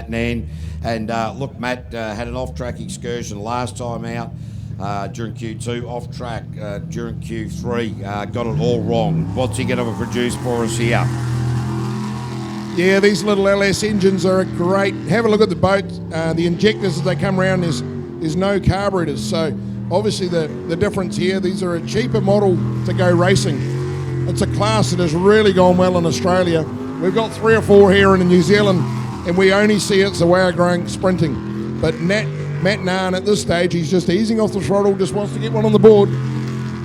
Matt Nan. And look, Matt had an off-track excursion last time out during Q2, off-track during Q3. Got it all wrong. What's he going to produce for us here? Yeah, these little LS engines are great. Have a look at the boat. The injectors as they come around, there's no carburetors. So obviously the difference here, these are a cheaper model to go racing. It's a class that has really gone well in Australia. We've got 3 or 4 here in New Zealand, and we only see it's the way of growing sprinting. But Matt Nan at this stage, he's just easing off the throttle, just wants to get one on the board.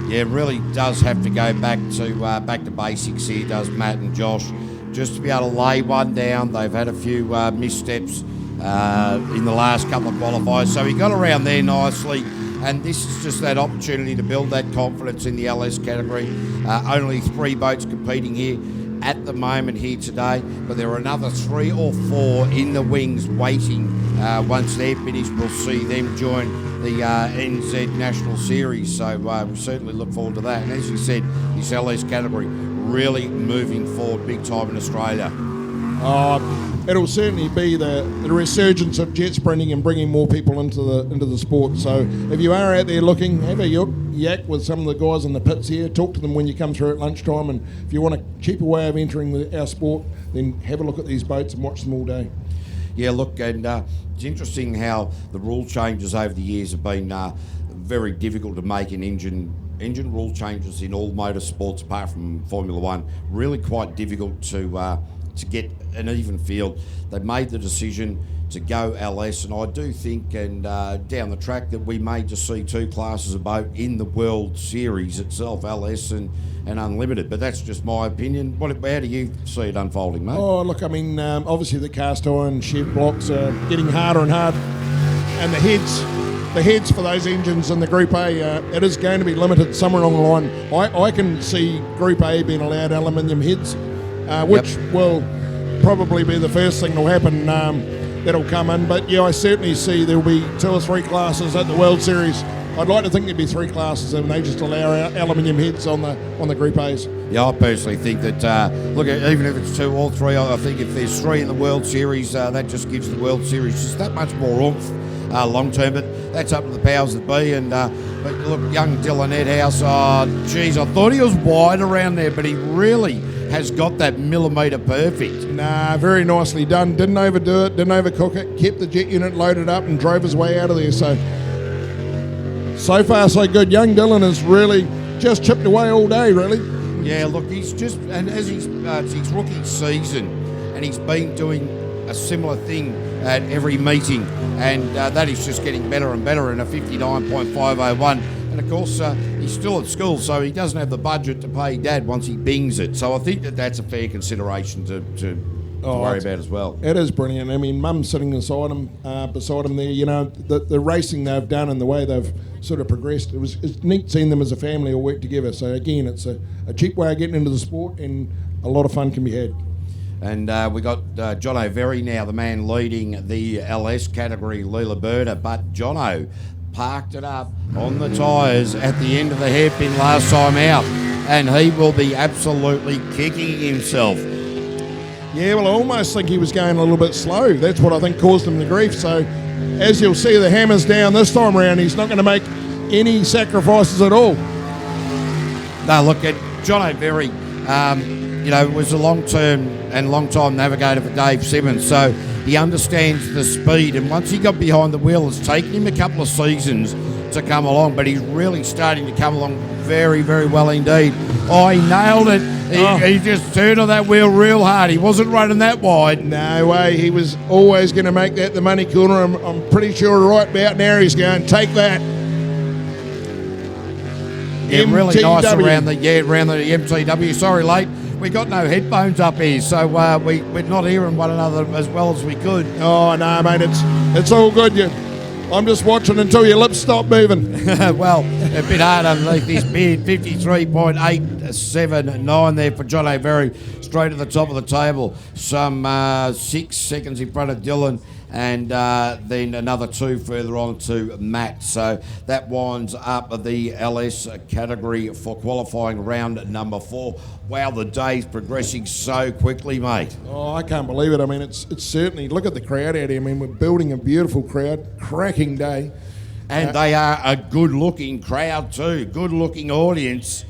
Yeah, really does have to go back to basics here, does Matt and Josh, just to be able to lay one down. They've had a few missteps in the last couple of qualifiers, so he got around there nicely. And this is just that opportunity to build that confidence in the LS category. Only 3 boats competing here at the moment here today, but there are another 3 or 4 in the wings waiting. Once they're finished, we'll see them join the NZ National Series. So we certainly look forward to that. And as you said, this LS category really moving forward big time in Australia. It'll certainly be the resurgence of jet sprinting and bringing more people into the sport. So if you are out there looking, have a yak with some of the guys in the pits here. Talk to them when you come through at lunchtime. And if you want a cheaper way of entering our sport, then have a look at these boats and watch them all day. Yeah, look, and it's interesting how the rule changes over the years have been very difficult to make an engine rule changes in all motorsports apart from Formula One. Really quite difficult to get an even field. They made the decision to go LS, and I do think, and down the track, that we may just see 2 classes of boat in the World Series itself, LS and Unlimited. But that's just my opinion. How do you see it unfolding, mate? Oh, look, I mean, obviously the cast iron shed blocks are getting harder and harder, and the heads for those engines in the Group A, it is going to be limited somewhere along the line. I can see Group A being allowed aluminium heads, which will probably be the first thing that'll happen that'll come in. But yeah, I certainly see there'll be 2 or 3 classes at the World Series. I'd like to think there'd be 3 classes and they just allow aluminium heads on the Group A's. Yeah, I personally think that, look, even if it's 2 or 3, I think if there's 3 in the World Series, that just gives the World Series just that much more oomph long term. But that's up to the powers that be. And but look, young Dylan Edhouse, I thought he was wide around there, but he really has got that millimetre perfect. Nah, very nicely done. Didn't overdo it, didn't overcook it, kept the jet unit loaded up and drove his way out of there. So far so good. Young Dylan has really just chipped away all day, really. Yeah, look, he's just, and as it's his rookie season, and he's been doing a similar thing at every meeting, and that is just getting better and better in a 59.501. And of course, he's still at school, so he doesn't have the budget to pay Dad once he bings it. So I think that's a fair consideration to worry about as well. It is brilliant. I mean, Mum's sitting beside him there. You know, the racing they've done and the way they've sort of progressed. It's neat seeing them as a family all work together. So again, it's a cheap way of getting into the sport, and a lot of fun can be had. And we got Jono Very now, the man leading the LS category, Leela Berta. But Jono parked it up on the tyres at the end of the hairpin last time out, and he will be absolutely kicking himself. Yeah, well, I almost think he was going a little bit slow. That's what I think caused him the grief. So, as you'll see, the hammer's down this time around. He's not going to make any sacrifices at all. No, look, at Jono Very, was a long-time navigator for Dave Simmons, so he understands the speed. And once he got behind the wheel, it's taken him a couple of seasons to come along, but he's really starting to come along very, very well indeed. Oh, he nailed it. He just turned on that wheel real hard. He wasn't running that wide. No way. He was always going to make that the money corner. I'm pretty sure right about now he's going, take that. Yeah, really nice around the MTW. Sorry, late. We got no headphones up here, so we're not hearing one another as well as we could. Oh, no, mate, it's all good. I'm just watching until your lips stop moving. Well, a bit hard underneath this beard, 53.8 7-9 there for John O'Berry, straight to the top of the table. Some 6 seconds in front of Dylan, and then another 2 further on to Matt. So that winds up the LS category for qualifying round number 4. Wow, the day's progressing so quickly, mate. Oh, I can't believe it. I mean, it's certainly, look at the crowd out here. I mean, we're building a beautiful crowd, cracking day. And they are a good-looking crowd too, good-looking audience.